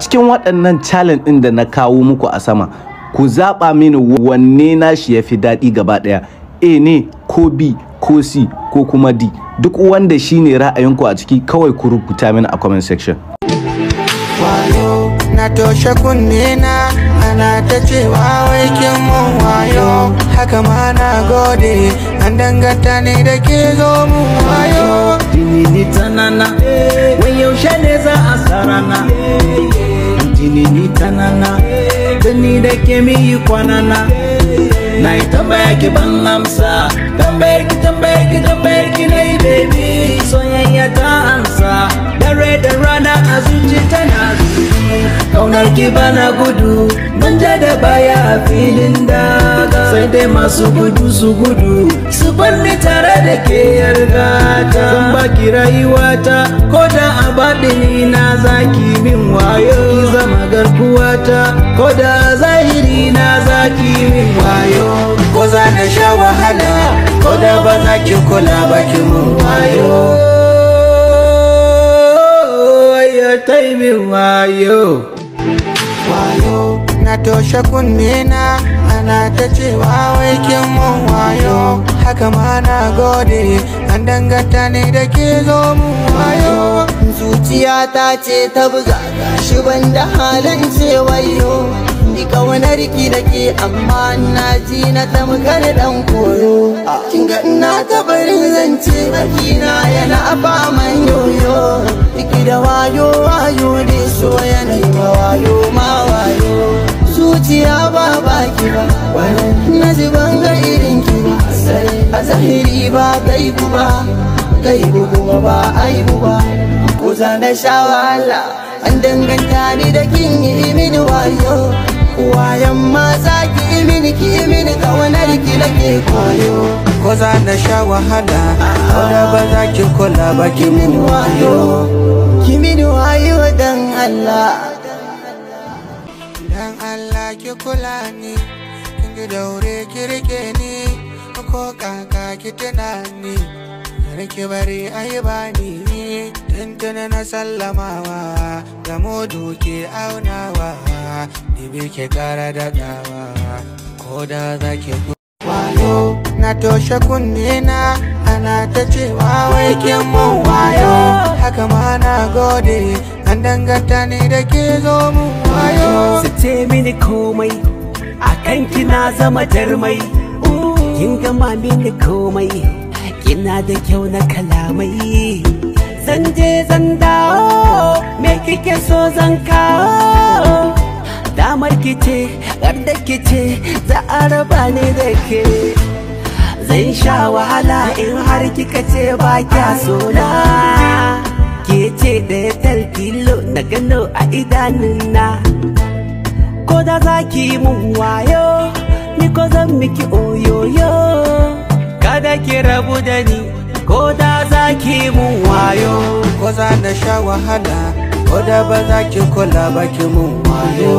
cikin waɗannan challenge ɗin da na kawo muku a sama, ku zaɓa mini wanne nashi ya fi daɗi gaba ɗaya, A ne ko B ko C ko kuma D. Duk wanda shi ne ra'ayinku a ciki kawai ku rubuta mini a comment section. Wayo na toshe kunne na ana ta cewa wai kin mun wayo, haka ma na gode an danganta ne da ke zo mun wayo. Jini ni tanana wai yaushe ne za a sarana, jini ni tanana da ni da ke mi yi kwanana. Na yi tambaya ki ban amsa, tambayar ki na yi baby, soyayya ta ansa. Dare da rana a zuci tana zuci, kaunar ki bana gudu, ban ja da baya a filin daga. Sai dai masu gudu su gudu, su banni tare da ke yargata. Zan baki rayuwata, ko da a baɗini na zaki min wayo. Ki zama garkuwata, ko da zahiri na zaki min wayo. Ko za na sha wahala, ko da ba za ki kula ba ki mun wayo. Ya taimin wayo. Wayo na toshe kunne na ana ta cewa wai kin mun wayo, haka ma na gode an danganta ne da ke zo mun wayo. Zuciya ta ce ta buga shi banda halin ce wayo, ni kaunar ki da ke amma na ji na tamkar dan koyo. Kinga ina ta barin zance bakina yana faman yoyo, iki da wayo wayo ne so yanayi ma wayo ma wayo. Zuciya ba baki ba na ji ban ga irin ki ba, a zahiri ba gaibu ba, gaibu kuma ba aibu ba. Ko za na sha wahala an danganta ni da kin yi mini wayo, wayan ma za ki mini kaunar ki nake koyo. Ko za na sha wahala, ko da ba za ki kula ba ki mun wayo. Ki mini wayo dan Allah, dan Allah ki kula ni, kin ga daure ki rike ni, ko kaka ki tunani, kar ki bari ai bani. Tuntuna na sallamawa, da mudu ke aunawa, dibi ke kara daɗawa, ko da za ki wayo. Na toshe kunne na ana ta cewa wai kin mun wayo, haka ma na gode an danganta ne da ke zo mun wayo. Su ce mini komai akan kina zama jarmai, kin gama mini komai, kina da kyau na kalamai. Zan je zan dawo, me kike so zan kawo. Damar kice, garda kice, za a raba ni da ke. Zan sha wahala in har kika ce ba kya so na. Ke ce ɗaya taltilo na gano a idanuna. Ko da za ki mun wayo, ni ko zan miki oyoyo. Kada ki rabu da ni, ko da za ki mun wayo. Ko za na sha wahala, ko da ba za ki kula ba ki mun wayo.